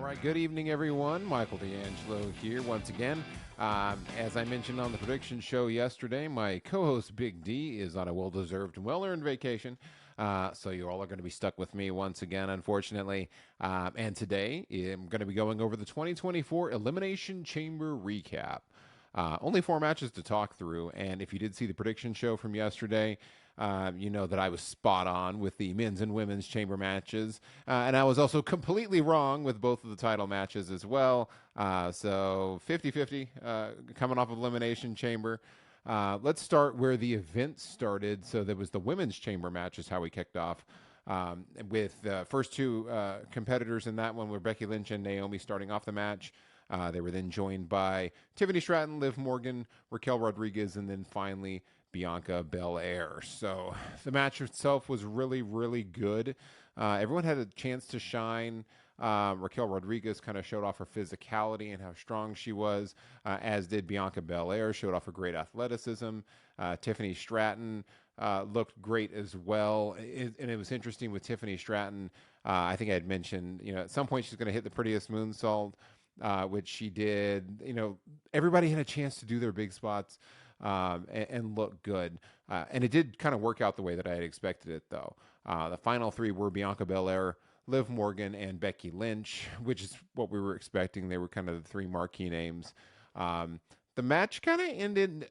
All right, good evening, everyone. Michael D'Angelo here once again. As I mentioned on the prediction show yesterday, my co-host Big D is on a well-deserved and well-earned vacation. So you all are going to be stuck with me once again, unfortunately. And today I'm going to be going over the 2024 Elimination Chamber recap. Only four matches to talk through, and if you did see the prediction show from yesterday, you know that I was spot on with the men's and women's chamber matches, and I was also completely wrong with both of the title matches as well. So 50-50 coming off of Elimination Chamber. Let's start where the event started. So there was the women's chamber match is how we kicked off. With the first two competitors in that one were Becky Lynch and Naomi starting off the match. They were then joined by Tiffany Stratton, Liv Morgan, Raquel Rodriguez, and then finally Bianca Belair. So the match itself was really, really good. Everyone had a chance to shine. Raquel Rodriguez kind of showed off her physicality and how strong she was, as did Bianca Belair, showed off her great athleticism. Tiffany Stratton looked great as well. And it was interesting with Tiffany Stratton. I think I had mentioned, at some point she's going to hit the prettiest moonsault. Which she did. Everybody had a chance to do their big spots and look good. And it did kind of work out the way that I had expected it, though. The final three were Bianca Belair, Liv Morgan, and Becky Lynch, which is what we were expecting. They were kind of the three marquee names. The match kind of ended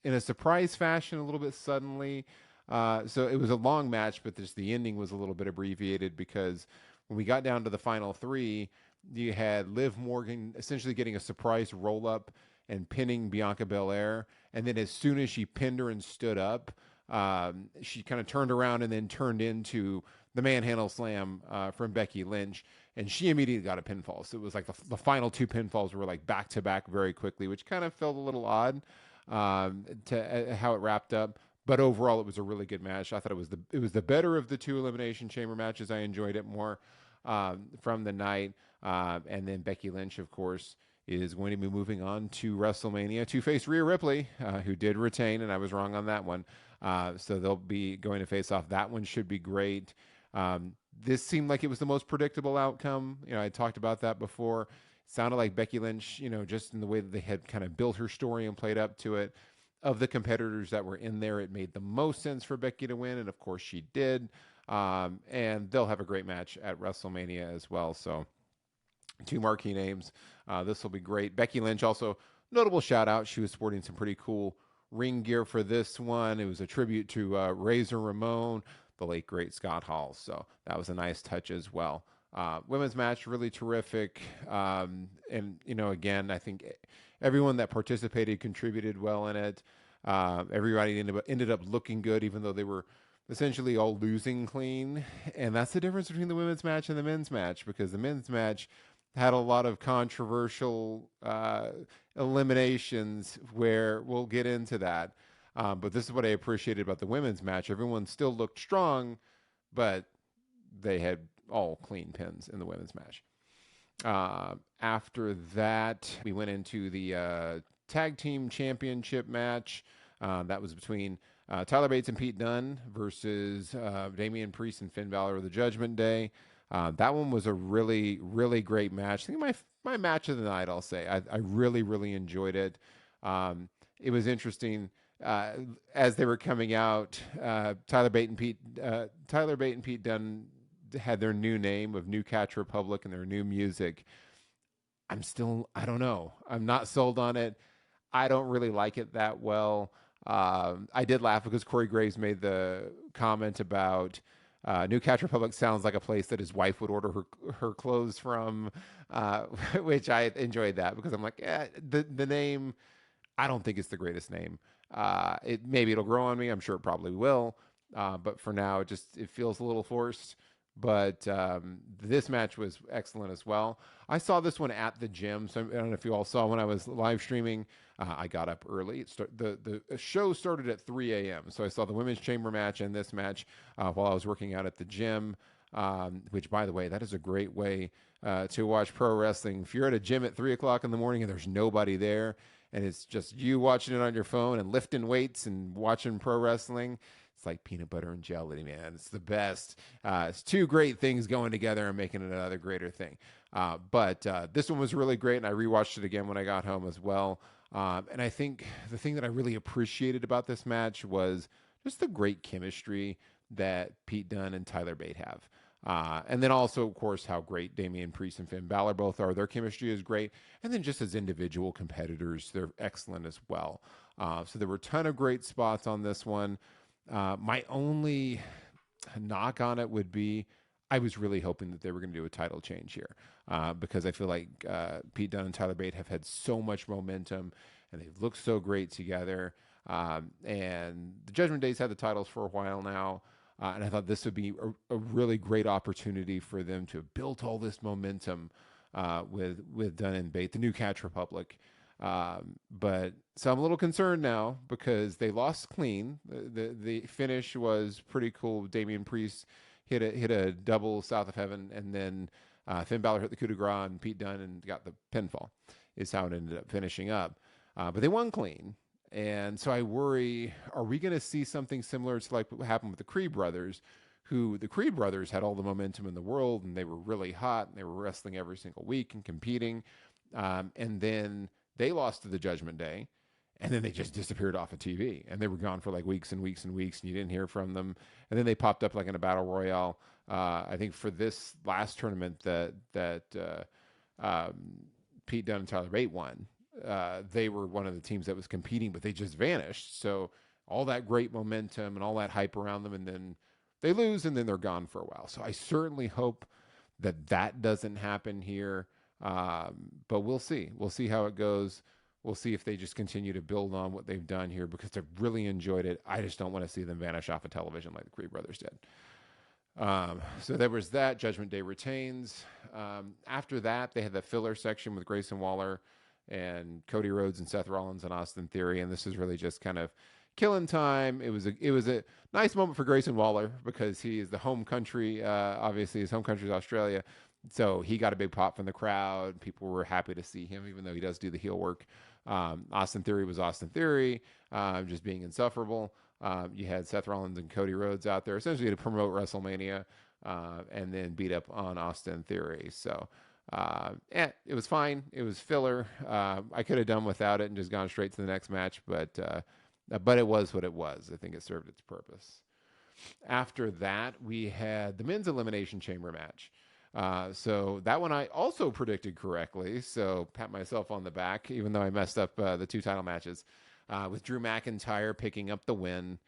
in a surprise fashion a little bit suddenly. So it was a long match, but just the ending was a little bit abbreviated because when we got down to the final three, you had Liv Morgan essentially getting a surprise roll-up and pinning Bianca Belair. And then as soon as she pinned her and stood up, she kind of turned around and then turned into the manhandle slam from Becky Lynch. And she immediately got a pinfall. So it was like the final two pinfalls were like back-to-back very quickly, which kind of felt a little odd to how it wrapped up. But overall, it was a really good match. I thought it was the better of the two Elimination Chamber matches. I enjoyed it more from the night. And then Becky Lynch, of course, is going to be moving on to WrestleMania to face Rhea Ripley, who did retain, and I was wrong on that one. So they'll be going to face off. That one should be great. This seemed like it was the most predictable outcome. I talked about that before. It sounded like Becky Lynch, just in the way that they had kind of built her story and played up to it. Of the competitors that were in there, it made the most sense for Becky to win, and of course she did. And they'll have a great match at WrestleMania as well. So two marquee names. This will be great. Becky Lynch, also notable shout out. She was sporting some pretty cool ring gear for this one. It was a tribute to Razor Ramon, the late great Scott Hall. So that was a nice touch as well. Women's match, really terrific. And, again, I think everyone that participated contributed well in it. Everybody ended up looking good, even though they were essentially all losing clean. And that's the difference between the women's match and the men's match, because the men's match had a lot of controversial eliminations where we'll get into that. But this is what I appreciated about the women's match. Everyone still looked strong, but they had all clean pins in the women's match. After that, we went into the tag team championship match. That was between Tyler Bates and Pete Dunne versus Damian Priest and Finn Balor of the Judgment Day. That one was a really, really great match. I think my match of the night, I'll say. I really, really enjoyed it. It was interesting. As they were coming out, Tyler Bate and Pete Dunne had their new name of New Catch Republic and their new music. I don't know. I'm not sold on it. I don't really like it that well. I did laugh because Corey Graves made the comment about New Catch Republic sounds like a place that his wife would order her clothes from, which I enjoyed that because I'm like, the name, I don't think it's the greatest name. Maybe it'll grow on me. I'm sure it probably will. But for now, it feels a little forced. But this match was excellent as well. I saw this one at the gym, so I don't know if you all saw when I was live streaming. I got up early. The show started at 3 a.m., so I saw the women's chamber match and this match while I was working out at the gym, which, by the way, that is a great way to watch pro wrestling. If you're at a gym at 3 o'clock in the morning and there's nobody there, and it's just you watching it on your phone and lifting weights and watching pro wrestling, It's like peanut butter and jelly, man. It's the best. It's two great things going together and making it another greater thing. But this one was really great, and I rewatched it again when I got home as well. And I think the thing that I really appreciated about this match was just the great chemistry that Pete Dunne and Tyler Bate have. And then also, of course, how great Damian Priest and Finn Balor both are. Their chemistry is great. And then just as individual competitors, they're excellent as well. So there were a ton of great spots on this one. My only knock on it would be I was really hoping that they were going to do a title change here because I feel like Pete Dunne and Tyler Bate have had so much momentum and they've looked so great together. And the Judgment Day's had the titles for a while now. And I thought this would be a really great opportunity for them to have built all this momentum with Dunne and Bate, the new Catch Republic. But so I'm a little concerned now because they lost clean. The finish was pretty cool. Damian Priest hit a double south of heaven, and then Finn Balor hit the coup de grace, and Pete Dunne and got the pinfall. Is how it ended up finishing up. But they won clean. And so I worry, are we going to see something similar to like what happened with the Creed brothers, who the Creed brothers had all the momentum in the world and they were really hot and they were wrestling every single week and competing. And then they lost to the Judgment Day and then they just disappeared off of TV and they were gone for like weeks and weeks and weeks and you didn't hear from them. And then they popped up like in a battle royale. I think for this last tournament that Pete Dunne and Tyler Bate won. They were one of the teams that was competing, but they just vanished. So all that great momentum and all that hype around them, and then they lose, and then they're gone for a while. So I certainly hope that doesn't happen here. But we'll see. We'll see how it goes. We'll see if they just continue to build on what they've done here because I've really enjoyed it. I just don't want to see them vanish off of television like the Creed brothers did. So there was that. Judgment Day retains. After that, they had the filler section with Grayson Waller and Cody Rhodes and Seth Rollins and Austin Theory, and this is really just kind of killing time. It was a nice moment for Grayson Waller because he is the home country. Obviously, his home country is Australia, so he got a big pop from the crowd. People were happy to see him, even though he does do the heel work. Austin Theory was Austin Theory, just being insufferable. You had Seth Rollins and Cody Rhodes out there essentially to promote WrestleMania, and then beat up on Austin Theory. So. It was fine. It was filler. I could have done without it and just gone straight to the next match, but it was what it was. I think it served its purpose. After that, we had the men's Elimination Chamber match. So that one I also predicted correctly. So pat myself on the back, even though I messed up the two title matches with Drew McIntyre picking up the win.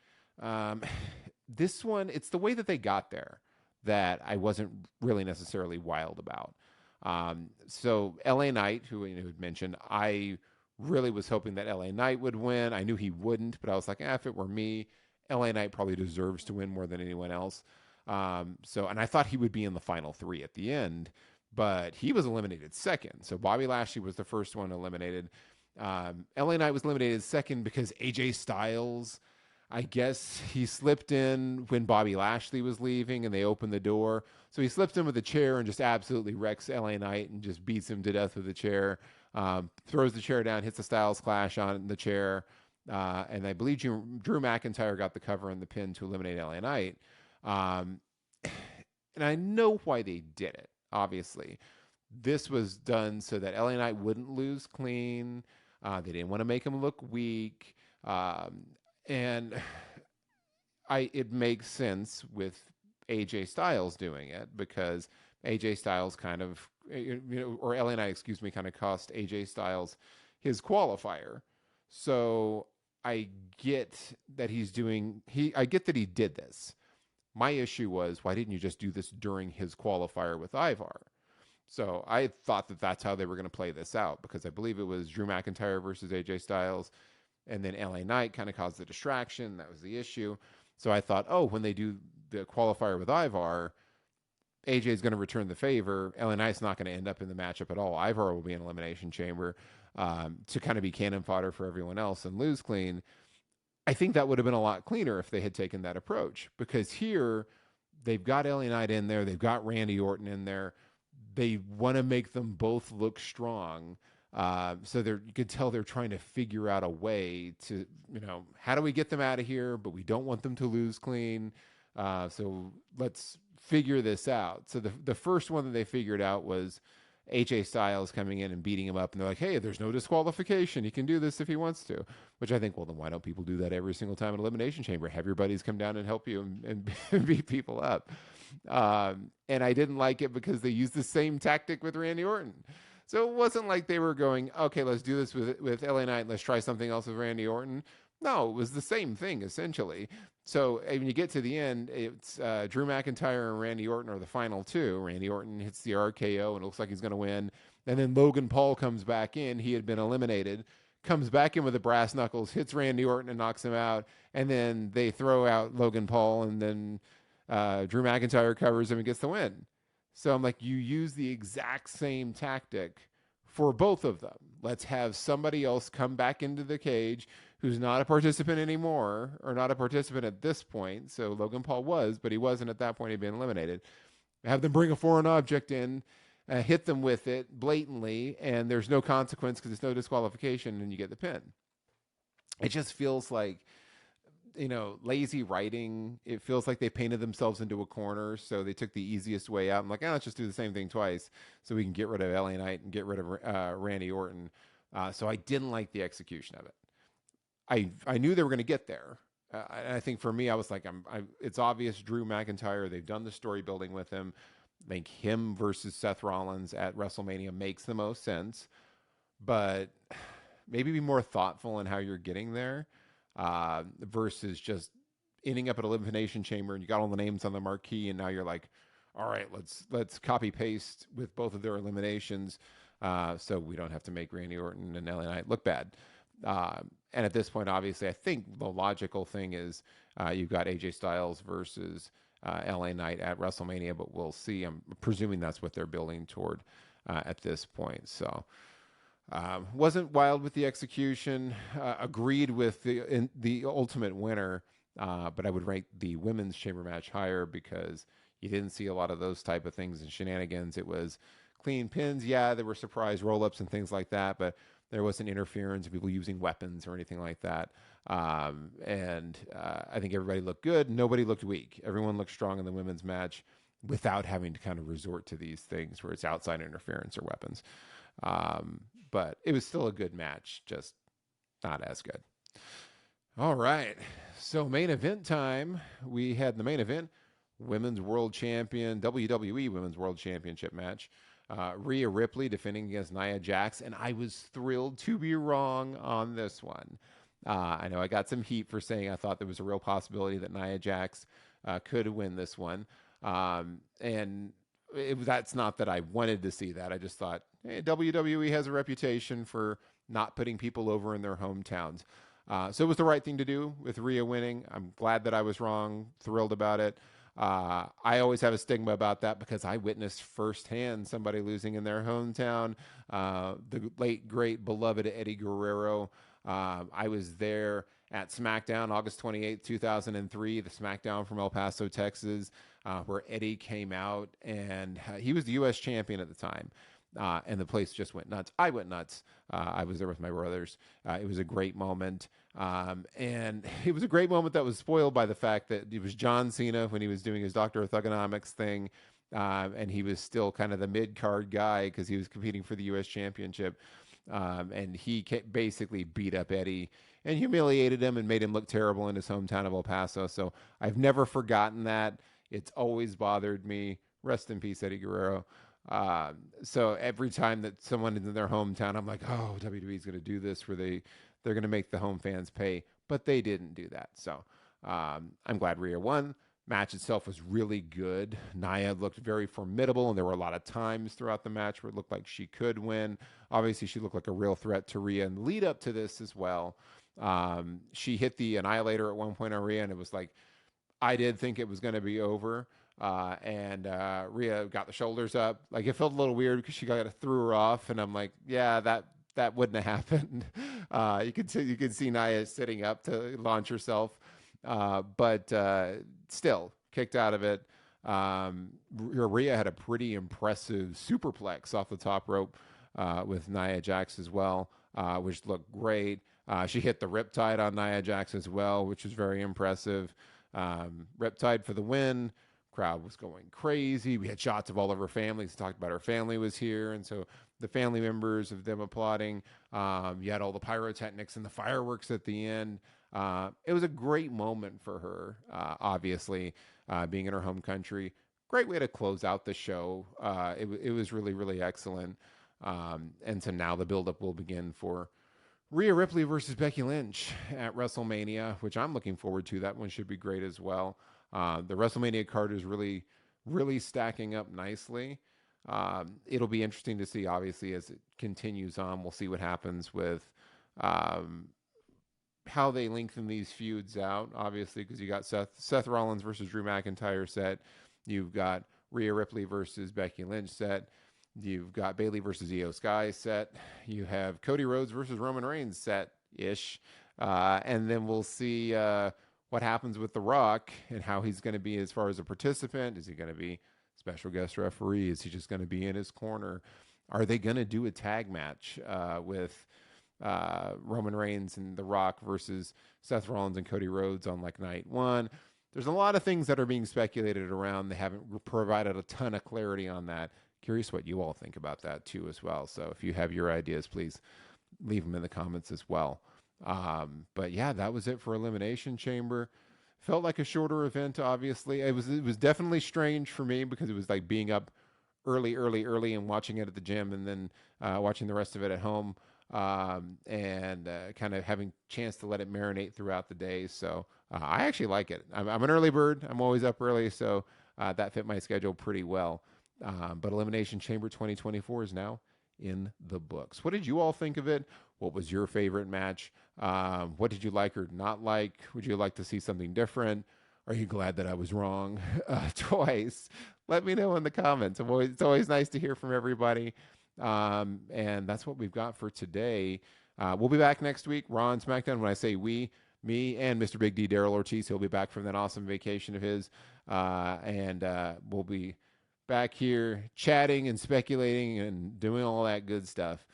This one, it's the way that they got there that I wasn't really necessarily wild about. So LA Knight, who you had mentioned, I really was hoping that LA Knight would win. I knew he wouldn't, but I was like, if it were me, LA Knight probably deserves to win more than anyone else. And I thought he would be in the final three at the end, but he was eliminated second. So Bobby Lashley was the first one eliminated. LA Knight was eliminated second because AJ Styles, I guess he slipped in when Bobby Lashley was leaving and they opened the door. So he slips in with a chair and just absolutely wrecks LA Knight and just beats him to death with the chair. Throws the chair down, hits a Styles Clash on the chair. And I believe Drew McIntyre got the cover and the pin to eliminate LA Knight. And I know why they did it, obviously. This was done so that LA Knight wouldn't lose clean. They didn't want to make him look weak. And it makes sense with AJ Styles doing it because AJ Styles kind of, or LA Knight, kind of cost AJ Styles his qualifier. So I get that I get that he did this. My issue was, why didn't you just do this during his qualifier with Ivar? So I thought that that's how they were going to play this out because I believe it was Drew McIntyre versus AJ Styles. And then LA Knight kind of caused the distraction. That was the issue. So I thought, when they do the qualifier with Ivar, AJ is going to return the favor. LA Knight's not going to end up in the matchup at all. Ivar will be in Elimination Chamber to kind of be cannon fodder for everyone else and lose clean. I think that would have been a lot cleaner if they had taken that approach because here they've got LA Knight in there. They've got Randy Orton in there. They want to make them both look strong. So you could tell they're trying to figure out a way to, how do we get them out of here, but we don't want them to lose clean. So let's figure this out. So the first one that they figured out was AJ Styles coming in and beating him up, and they're like, "Hey, there's no disqualification. He can do this if he wants to." Which I think, well, then why don't people do that every single time in Elimination Chamber? Have your buddies come down and help you and beat people up. And I didn't like it because they used the same tactic with Randy Orton. So it wasn't like they were going, "Okay, let's do this with LA Knight. Let's try something else with Randy Orton." No, it was the same thing essentially. So when you get to the end, it's Drew McIntyre and Randy Orton are the final two. Randy Orton hits the RKO and it looks like he's going to win. And then Logan Paul comes back in. He had been eliminated, comes back in with the brass knuckles, hits Randy Orton and knocks him out. And then they throw out Logan Paul, and then Drew McIntyre covers him and gets the win. So I'm like, you use the exact same tactic for both of them. Let's have somebody else come back into the cage who's not a participant anymore, or not a participant at this point. So Logan Paul was, but he wasn't at that point. He'd been eliminated. Have them bring a foreign object in, hit them with it blatantly, and there's no consequence because there's no disqualification, and you get the pin. It just feels like, lazy writing. It feels like they painted themselves into a corner, so they took the easiest way out. I'm like, let's just do the same thing twice so we can get rid of LA Knight and get rid of Randy Orton. So I didn't like the execution of it. I knew they were going to get there. And I think for me, I was like, it's obvious Drew McIntyre, they've done the story building with him. I think him versus Seth Rollins at WrestleMania makes the most sense. But maybe be more thoughtful in how you're getting there versus just ending up at Elimination Chamber and you got all the names on the marquee and now you're like, all right, let's copy paste with both of their eliminations so we don't have to make Randy Orton and LA Knight look bad. And at this point, obviously, I think the logical thing is you've got AJ Styles versus LA Knight at WrestleMania, but we'll see. I'm presuming that's what they're building toward at this point. So wasn't wild with the execution. Agreed with the ultimate winner, but I would rank the women's chamber match higher because you didn't see a lot of those type of things and shenanigans. It was clean pins. Yeah, there were surprise roll-ups and things like that, but there wasn't interference of people using weapons or anything like that. I think everybody looked good. Nobody looked weak. Everyone looked strong in the women's match without having to kind of resort to these things where it's outside interference or weapons. But it was still a good match, just not as good. All right. So main event time. We had the main event, Women's World Champion, WWE Women's World Championship match. Rhea Ripley defending against Nia Jax, and I was thrilled to be wrong on this one. I know I got some heat for saying I thought there was a real possibility that Nia Jax could win this one. And that's not that I wanted to see that. I just thought, hey, WWE has a reputation for not putting people over in their hometowns. So it was the right thing to do with Rhea winning. I'm glad that I was wrong, thrilled about it. I always have a stigma about that because I witnessed firsthand somebody losing in their hometown. The late, great, beloved Eddie Guerrero. I was there at SmackDown, August 28th, 2003, the SmackDown from El Paso, Texas, where Eddie came out, and he was the U.S. champion at the time. And the place just went nuts. I went nuts. I was there with my brothers. It was a great moment. And it was a great moment that was spoiled by the fact that it was John Cena when he was doing his Doctor of Thugonomics thing. And he was still kind of the mid-card guy because he was competing for the U.S. championship. And he basically beat up Eddie and humiliated him and made him look terrible in his hometown of El Paso. So I've never forgotten that. It's always bothered me. Rest in peace, Eddie Guerrero. So every time that someone is in their hometown, I'm like, oh, WWE is going to do this where they're going to make the home fans pay, but they didn't do that. So I'm glad Rhea won. Match itself was really good. Nia looked very formidable, and there were a lot of times throughout the match where it looked like she could win. Obviously, she looked like a real threat to Rhea. And lead up to this as well, she hit the Annihilator at one point on Rhea, and it was like, I did think it was going to be over. And Rhea got the shoulders up. Like, it felt a little weird because she threw her off, and I'm like, yeah, that wouldn't have happened. You could see Nia sitting up to launch herself, but still kicked out of it. Rhea had a pretty impressive superplex off the top rope with Nia Jax as well, which looked great. She hit the Riptide on Nia Jax as well, which was very impressive. Riptide for the win. Crowd was going crazy. We had shots of all of her families. Talked about her family was here, and so the family members of them applauding. You had all the pyrotechnics and the fireworks at the end. It was a great moment for her, obviously, being in her home country. Great way to close out the show. It was really, really excellent. And so now the buildup will begin for Rhea Ripley versus Becky Lynch at WrestleMania, which I'm looking forward to. That one should be great as well. The WrestleMania card is really, really stacking up nicely. It'll be interesting to see, obviously, as it continues on. We'll see what happens with how they lengthen these feuds out, obviously, because you got Seth Rollins versus Drew McIntyre set. You've got Rhea Ripley versus Becky Lynch set. You've got Bayley versus Io Sky set. You have Cody Rhodes versus Roman Reigns set-ish. And then we'll see what happens with The Rock and how he's going to be as far as a participant. Is he going to be special guest referee? Is he just going to be in his corner? Are they going to do a tag match with Roman Reigns and The Rock versus Seth Rollins and Cody Rhodes on like night one? There's a lot of things that are being speculated around. They haven't provided a ton of clarity on that. Curious what you all think about that too as well. So if you have your ideas, please leave them in the comments as well. But yeah, that was it for Elimination Chamber. Felt like a shorter event, obviously. It was definitely strange for me because it was like being up early and watching it at the gym and then watching the rest of it at home and kind of having a chance to let it marinate throughout the day. So I actually like it. I'm an early bird. I'm always up early, so that fit my schedule pretty well. But Elimination Chamber 2024 is now in the books. What did you all think of it? What was your favorite match? What did you like or not like? Would you like to see something different? Are you glad that I was wrong twice? Let me know in the comments. It's always nice to hear from everybody. And that's what we've got for today. We'll be back next week, Raw and SmackDown. When I say we, me and Mr. Big D, Daryl Ortiz, he'll be back from that awesome vacation of his. And we'll be back here chatting and speculating and doing all that good stuff.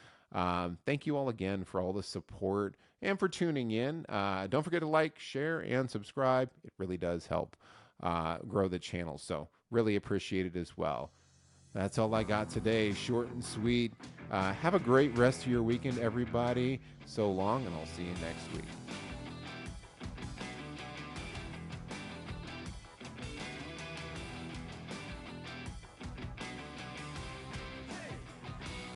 Thank you all again for all the support and for tuning in. Don't forget to like, share, and subscribe. It really does help grow the channel. So really appreciate it as well. That's all I got today. Short and sweet. Have a great rest of your weekend, everybody. So long, and I'll see you next week.